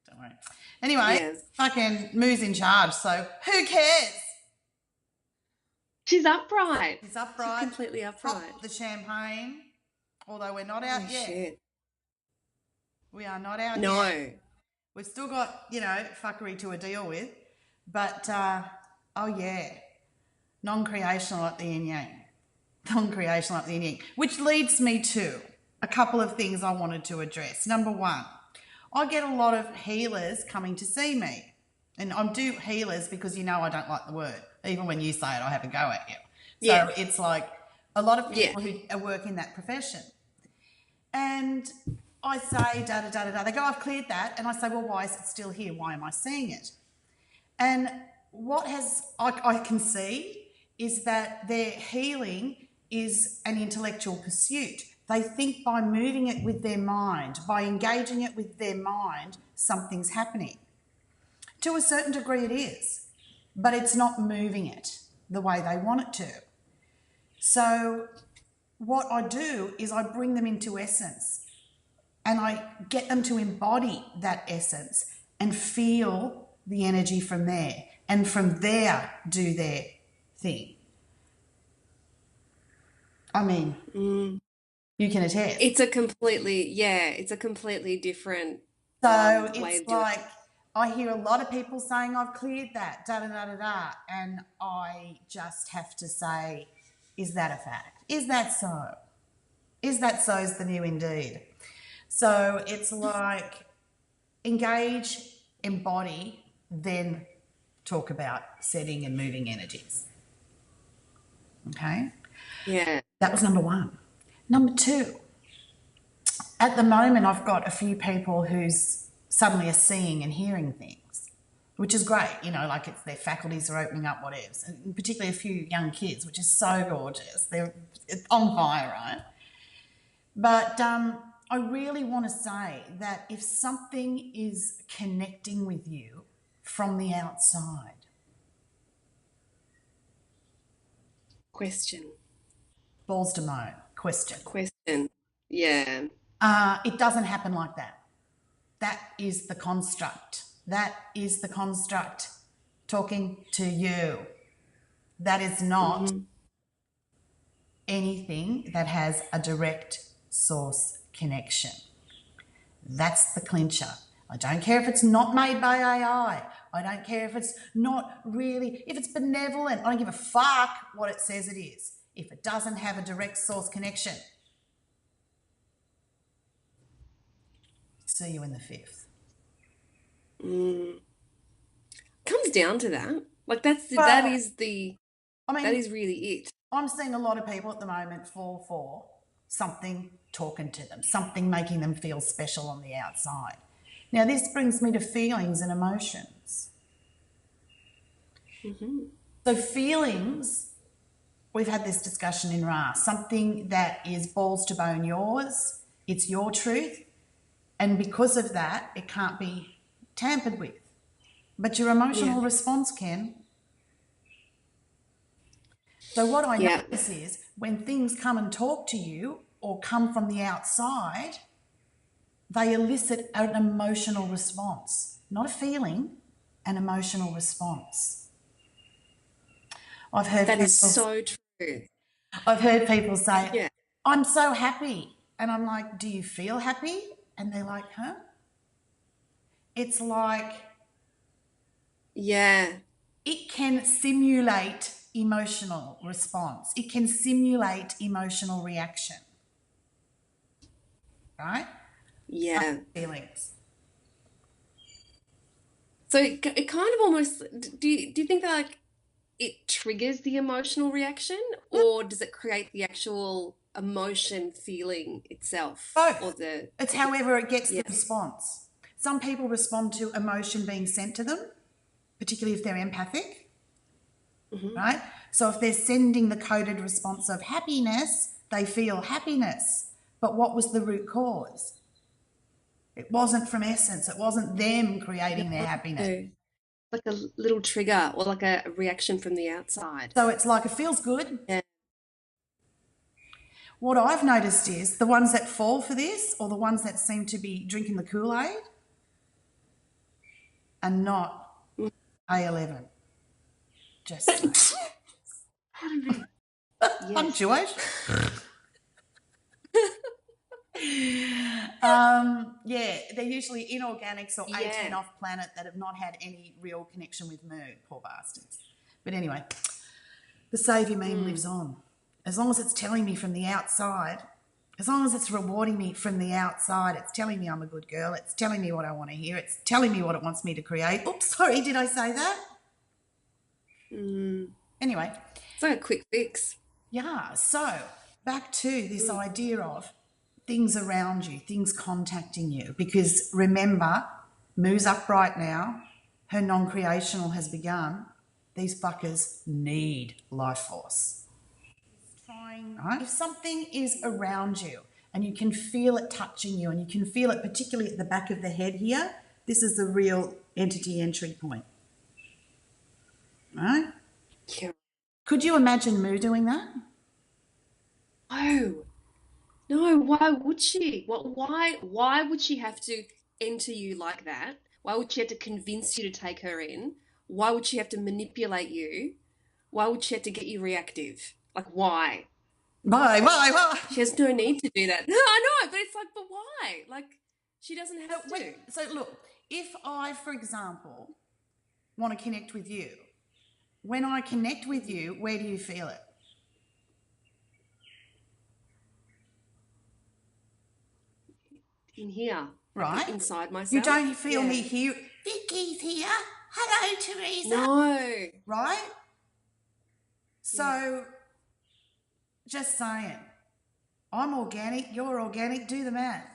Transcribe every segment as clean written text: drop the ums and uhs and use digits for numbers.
Don't worry. Anyway, fucking Moo's in charge, so who cares? She's upright. She's upright. She's completely upright. Pop the champagne, although we're not out yet. Shit. We are not out No. yet. We've still got, fuckery to deal with. But, non-creational like the yin-yang. Non-creational like the yin-yang. Which leads me to a couple of things I wanted to address. Number one, I get a lot of healers coming to see me. And I do healers because I don't like the word. Even when you say it, I have a go at you. So it's like a lot of people who work in that profession. And I say, da-da-da-da-da. They go, I've cleared that. And I say, well, why is it still here? Why am I seeing it? And what I can see is that their healing is an intellectual pursuit. They think by moving it with their mind, by engaging it with their mind, something's happening. To a certain degree it is, but it's not moving it the way they want it to. So what I do is I bring them into essence and I get them to embody that essence and feel the energy from there, and from there do their thing. I mean, you can attest. It's a completely different so way it's of doing like I hear a lot of people saying I've cleared that, da-da-da-da-da, and I just have to say, is that a fact? Is that so? Is that so is the new indeed. So it's like engage, embody, then talk about setting and moving energies. Okay? Yeah. That was number one. Number two, at the moment I've got a few people who's suddenly are seeing and hearing things, which is great, like it's their faculties are opening up, whatever. And particularly a few young kids, which is so gorgeous. They're on fire, right? But I really want to say that if something is connecting with you from the outside. Question. Balls to moan. Question. Yeah. It doesn't happen like that. That is the construct. That is the construct talking to you. That is not anything that has a direct source connection. That's the clincher. I don't care if it's not made by AI. I don't care if it's not really, if it's benevolent. I don't give a fuck what it says it is. If it doesn't have a direct source connection, see you in the fifth. Comes down to that. Like that is really it. I'm seeing a lot of people at the moment fall for something talking to them, something making them feel special on the outside. Now, this brings me to feelings and emotions. So feelings, we've had this discussion in Ra, something that is balls to bone yours, it's your truth, and because of that, it can't be tampered with. But your emotional response can. So what I notice is when things come and talk to you or come from the outside, they elicit an emotional response, not a feeling, an emotional response. I've heard that is so true. I've heard people say, I'm so happy. And I'm like, do you feel happy? And they're like, huh? It's like, it can simulate emotional response. It can simulate emotional reaction. Right? Yeah. Feelings. So it kind of almost, do you think that like it triggers the emotional reaction, or does it create the actual emotion feeling itself? Both. Or it's however it gets the response. Some people respond to emotion being sent to them, particularly if they're empathic, right? So if they're sending the coded response of happiness, they feel happiness. But what was the root cause? It wasn't from essence. It wasn't them creating their happiness. Like a little trigger or like a reaction from the outside. So it's like it feels good. Yeah. What I've noticed is the ones that fall for this, or the ones that seem to be drinking the Kool-Aid, and not A11. Just saying. Pardon me. Punctuation. They're usually inorganics or 18 off planet that have not had any real connection with moon, poor bastards. But anyway, the saviour meme lives on. As long as it's telling me from the outside, as long as it's rewarding me from the outside, it's telling me I'm a good girl, it's telling me what I want to hear, it's telling me what it wants me to create. Oops, sorry, did I say that? Anyway. It's like a quick fix. Yeah, so back to this idea of things around you, things contacting you, because remember, Moo's upright now, her non-creational has begun. These fuckers need life force. Right? If something is around you and you can feel it touching you and you can feel it particularly at the back of the head here, this is the real entity entry point. Right? Yeah. Could you imagine Moo doing that? No, why would she? Why would she have to enter you like that? Why would she have to convince you to take her in? Why would she have to manipulate you? Why would she have to get you reactive? Like, why? Why? She has no need to do that. No, I know, but it's like, but why? Like, she doesn't have to. So look, if I, for example, want to connect with you, when I connect with you, where do you feel it? In here. Right. Like inside myself. You don't feel me here. Vicky's here. Hello, Teresa. No. Right? So, just saying, I'm organic, you're organic, do the math.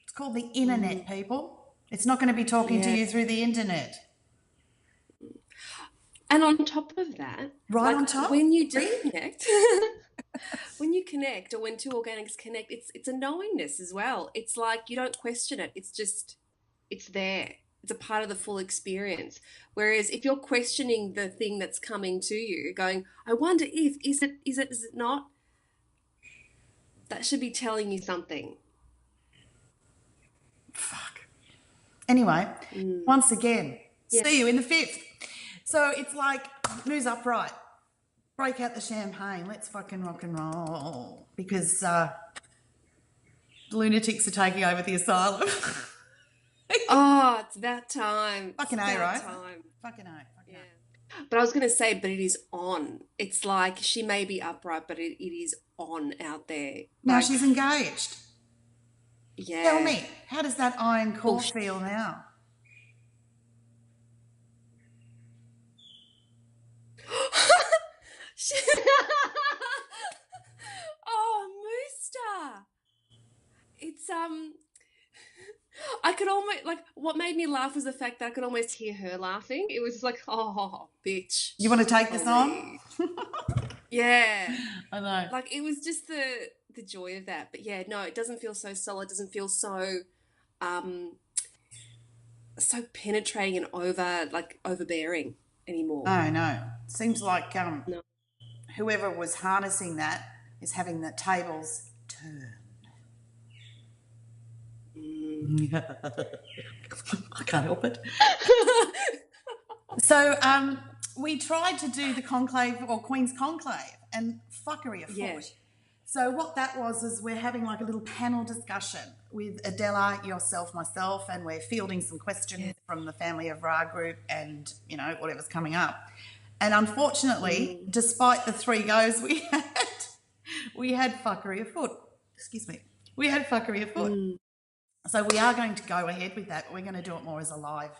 It's called the INNERnet, people. It's not going to be talking to you through the internet. And on top of that, on top, when you do connect, when you connect or when two organics connect, it's a knowingness as well. It's like you don't question it. It's just, it's there. It's a part of the full experience. Whereas if you're questioning the thing that's coming to you, going, I wonder if, is it not? That should be telling you something. Fuck. Anyway, once again, see you in the 5th. So it's like, Moo's upright. Break out the champagne. Let's fucking rock and roll. Because the lunatics are taking over the asylum. Oh, it's that time. Fucking it's A, right? Time. Fucking A. But I was going to say, but it is on. It's like she may be upright, but it is on out there. Now like, she's engaged. Yeah. Tell me, how does that iron core feel now? Oh, Mooster. It's I could almost, like, what made me laugh was the fact that I could almost hear her laughing. It was just like, oh, bitch. You want to take this on? Yeah. I know. Like, it was just the joy of that. But yeah, no, it doesn't feel so solid. It doesn't feel so so penetrating and overbearing anymore. No. Seems like whoever was harnessing that is having the tables turned. I can't help it. So we tried to do the conclave or Queen's Conclave and fuckery afoot. Yeah. So what that was is we're having like a little panel discussion with Adela, yourself, myself, and we're fielding some questions from the Family of Ra group and, whatever's coming up. And unfortunately, despite the 3 goes we had fuckery afoot. Excuse me. We had fuckery afoot. So we are going to go ahead with that, but we're going to do it more as a live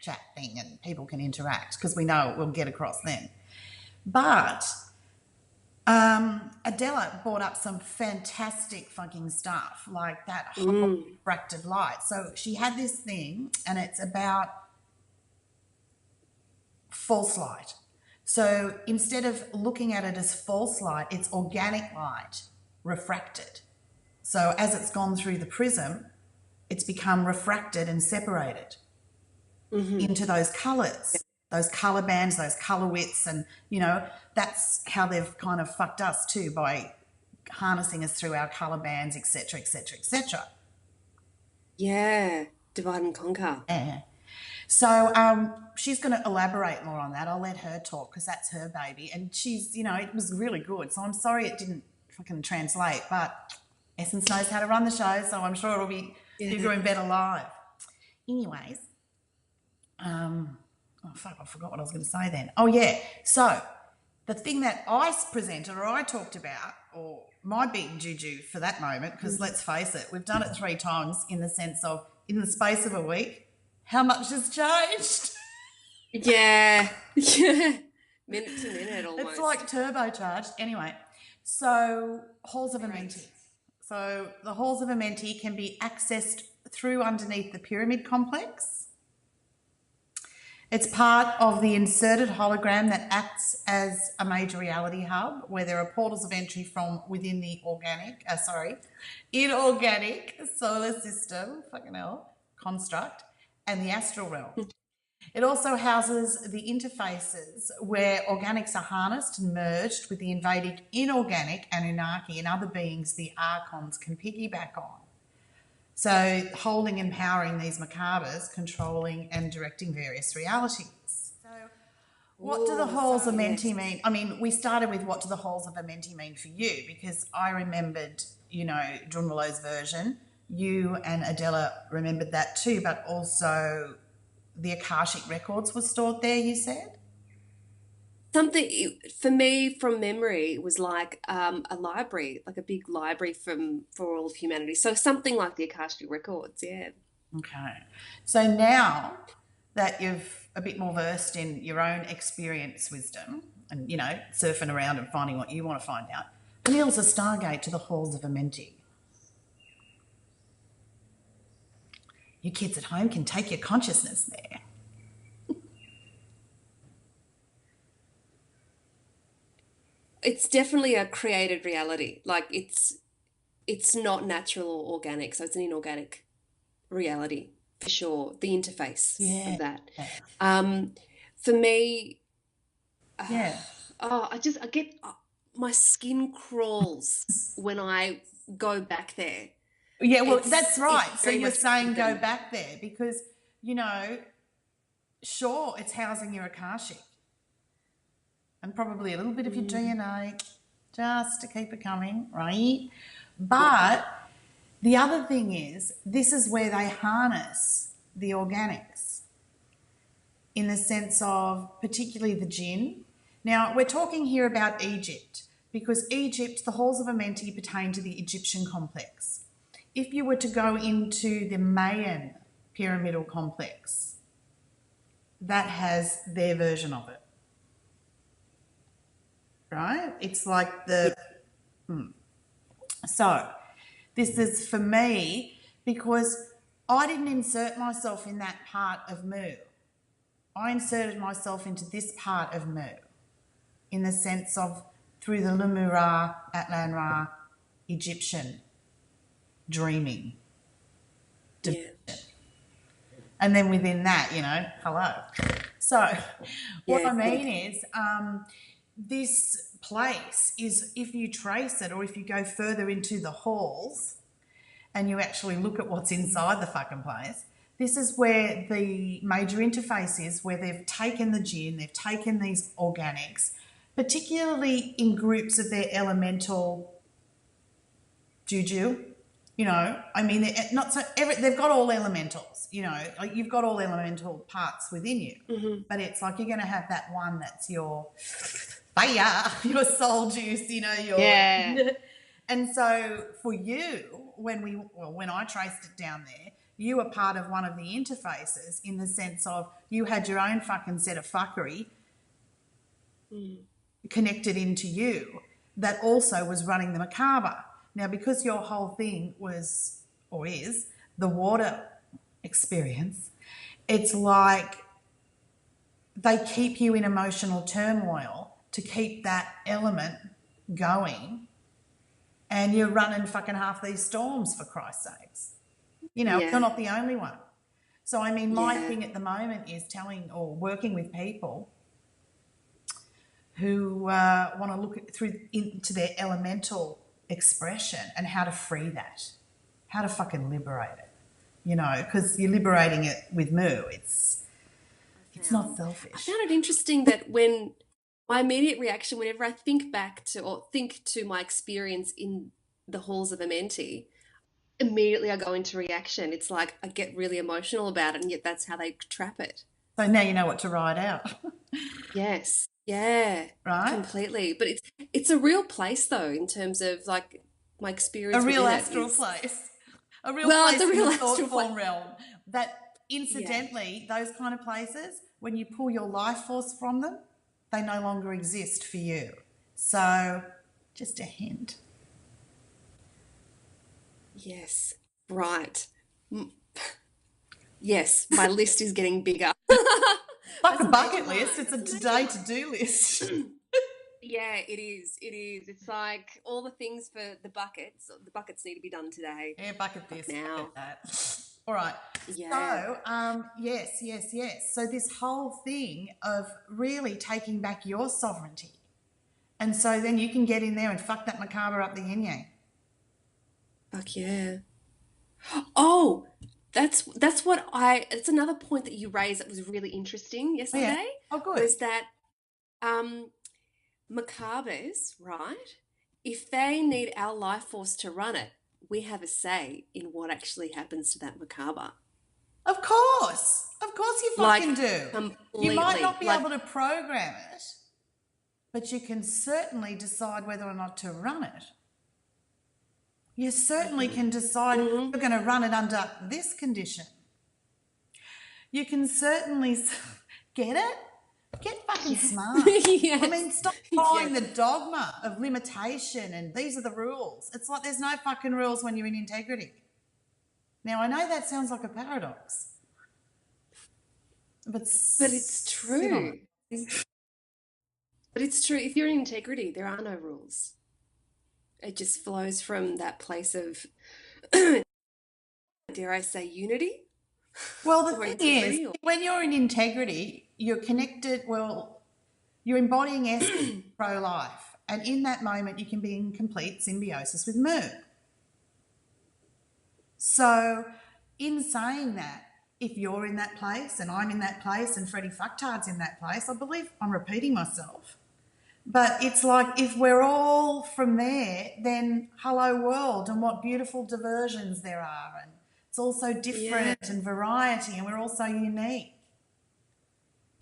chat thing and people can interact because we know it will get across then. But Adela brought up some fantastic fucking stuff like that whole refracted light. So she had this thing and it's about false light. So instead of looking at it as false light, it's organic light, refracted. So as it's gone through the prism, it's become refracted and separated into those colours, those colour bands, those colour widths. And, that's how they've kind of fucked us too by harnessing us through our colour bands, etc., etc., etc. Yeah, divide and conquer. Yeah. So she's going to elaborate more on that. I'll let her talk because that's her baby. And she's, you know, it was really good. So I'm sorry it didn't fucking translate, but Essence knows how to run the show, so I'm sure it'll be bigger and better live. Anyways, oh fuck, I forgot what I was going to say then. Oh yeah, so the thing that I presented or I talked about, or my big juju for that moment, because let's face it, we've done it 3 times in the sense of in the space of a week, how much has changed? Yeah. Yeah. Minute to minute almost. It's like turbocharged. Anyway, so halls of Amenti. So the halls of Amenti can be accessed through underneath the pyramid complex. It's part of the inserted hologram that acts as a major reality hub where there are portals of entry from within the inorganic solar system, fucking hell, construct, and the astral realm. It also houses the interfaces where organics are harnessed and merged with the invading inorganic Anunnaki and other beings the archons can piggyback on. So holding and powering these macabres, controlling and directing various realities. So what do the halls of Amenti mean? I mean, we started with what do the halls of Amenti mean for you, because I remembered, you know, Drunvalo's version. You and Adela remembered that too, but also the Akashic records were stored there, you said? Something for me from memory was like a library, like a big library for all of humanity. So something like the Akashic records, yeah. Okay. So now that you've a bit more versed in your own experience wisdom and, you know, surfing around and finding what you want to find out, Vanille's a stargate to the halls of Amenti. You kids at home can take your consciousness there. It's definitely a created reality. Like it's not natural or organic, so it's an inorganic reality for sure. The interface of that. For me, I get my skin crawls when I go back there. Yeah, well, that's right. So you're saying go back there because, you know, sure, it's housing your Akashic and probably a little bit of your DNA just to keep it coming, right? But the other thing is this is where they harness the organics in the sense of particularly the jinn. Now, we're talking here about Egypt because Egypt, the halls of Amenti pertain to the Egyptian complex. If you were to go into the Mayan pyramidal complex, that has their version of it, right? It's like the... So this is for me because I didn't insert myself in that part of Mu. I inserted myself into this part of Mu in the sense of through the Lumura, Atlan Ra, Egyptian dreaming dimension. And then within that, you know, hello. So what I mean is this place is, if you trace it or if you go further into the halls and you actually look at what's inside the fucking place, this is where the major interface is, where they've taken the jinn, they've taken these organics, particularly in groups of their elemental juju. You know, I mean, they've got all elementals, you know, like you've got all elemental parts within you, but it's like you're going to have that one that's your fire, your soul juice, you know, your... Yeah. And so for you, when I traced it down there, you were part of one of the interfaces in the sense of you had your own fucking set of fuckery connected into you that also was running the macabre. Now, because your whole thing was, or is, the water experience, it's like they keep you in emotional turmoil to keep that element going, and you're running fucking half these storms, for Christ's sakes. You know, you're not the only one. So, I mean, my thing at the moment is telling or working with people who want to look into their elemental expression and how to free that, how to fucking liberate it, you know, because you're liberating it with Mu. It's It's not I selfish. found it interesting that when my immediate reaction, whenever I think back to or think to my experience in the halls of Amenti, immediately I go into reaction. It's like I get really emotional about it, and yet that's how they trap it. So now you know what to write out, Yes. Yeah, right? completely. But it's a real place though, in terms of like my A experience real within it astral is place. A real well, it's place a in the real thought astral place. form realm that Yeah. incidentally, those kind of places, when you pull your life force from them, they no longer exist for you. So just a hint. Yes. Right. Mm, yes, my list is getting bigger. Like a That's a major bucket list, one. it's a That's a today major to-do list. one. Yeah, it is. It is. It's like all the things for the buckets. The buckets need to be done today. Yeah, bucket Like this, now. bucket that. All right. Yeah. So, yes. So this whole thing of really taking back your sovereignty. And so then you can get in there and fuck that macabre up the yin yang. Fuck yeah. Oh, that's what I. It's another point that you raised that was really interesting Oh, yeah. yesterday. Oh, good. Was that um macabres, right? If they need our life force to run it, we have a say in what actually happens to that macabre. Of course. Of course you fucking Like do. You might completely. not be Like able to program it, but you can certainly decide whether or not to run it. You certainly can decide mhm. you're going to run it under this condition. You can certainly get it. Get fucking smart. Yes. I mean, stop following Yes. the dogma of limitation and these are the rules. It's like there's no fucking rules when you're in integrity. Now, I know that sounds like a paradox, but It's sit on true. it. But it's true. If you're in integrity, there are no rules. It just flows from that place of, dare I say, unity Well, the or thing is, integrity. Or... when you're in integrity, you're connected, well, you're embodying essence pro-life. And in that moment, you can be in complete symbiosis with Moon. So, in saying that, if you're in that place and I'm in that place and Freddie Fucktard's in that place, I believe I'm repeating myself. But it's like if we're all from there, then hello world and what beautiful diversions there are. And it's all so different and variety and we're all so unique.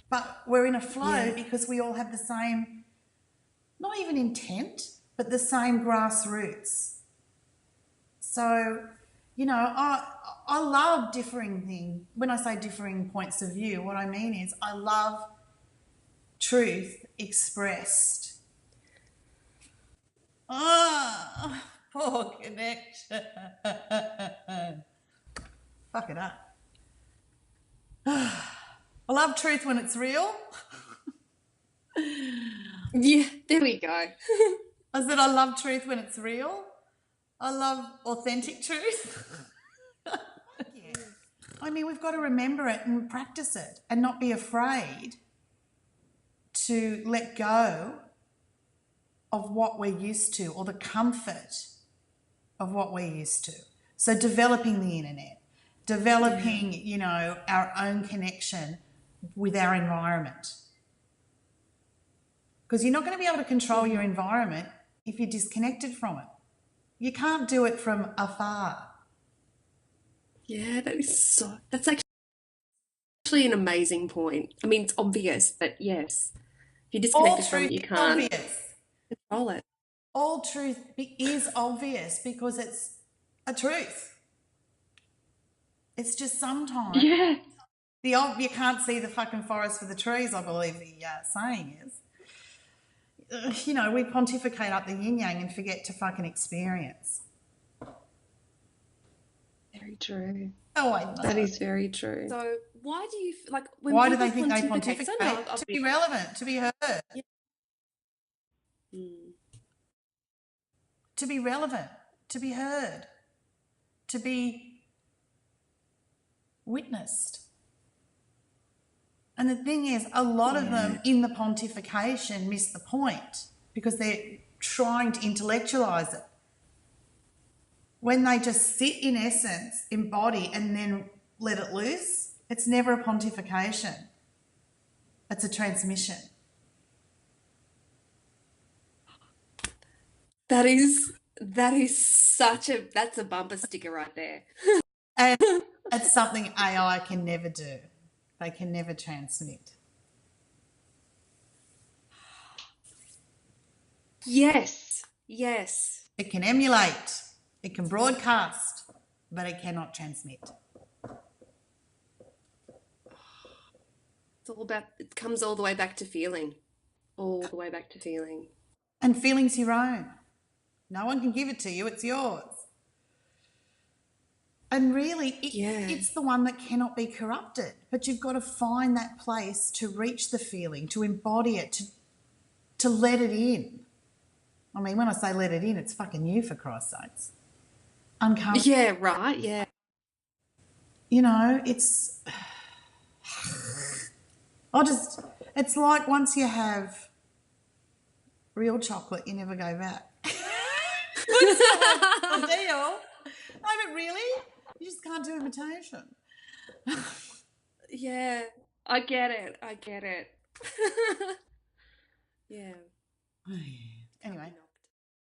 But we're in a flow because we all have the same, not even intent, but the same grassroots. So, you know, I love differing things. When I say differing points of view, what I mean is I love truth expressed. Ah, poor connection. Fuck it up. I love truth when it's real. Yeah, there we go. I said I love truth when it's real. I love authentic truth. Yeah. I mean, we've got to remember it and practice it and not be afraid to let go of what we're used to or the comfort of what we're used to. So developing the INNERnet, developing, you know, our own connection with our environment. Because you're not going to be able to control your environment if you're disconnected from it. You can't do it from afar. Yeah, that's actually an amazing point. I mean, it's obvious, but yes, if you're All disconnected from it, truth you is can't obvious. control it. All truth is obvious because it's a truth. It's just sometimes Yeah. you can't see the fucking forest for the trees, I believe the saying is. You know, we pontificate up the yin yang and forget to fucking experience. Very true. Oh, I know. That is very true. So, why do you like when Why do people they think they pontificate? 'Cause I know pontificate? To be relevant, to be heard. Yeah. Mm. To be relevant, to be heard, to be witnessed. And the thing is, a lot of them in the pontification miss the point because they're trying to intellectualize it. When they just sit in essence, embody, and then let it loose, it's never a pontification. It's a transmission. That's a bumper sticker right there. And it's something AI can never do. They can never transmit. Yes. Yes. It can emulate, it can broadcast, but it cannot transmit. It comes all the way back to feeling. All the way back to feeling. And feeling's your own. No one can give it to you, it's yours. And really, it's the one that cannot be corrupted. But you've got to find that place to reach the feeling, to embody it, to let it in. I mean, when I say let it in, it's fucking you, for Christ's sakes. Uncomfortable. Yeah, right. Yeah. You know, it's it's like once you have real chocolate, you never go back. What's the deal? No, but really, you just can't do imitation. Yeah. I get it. I get it. Yeah. Anyway.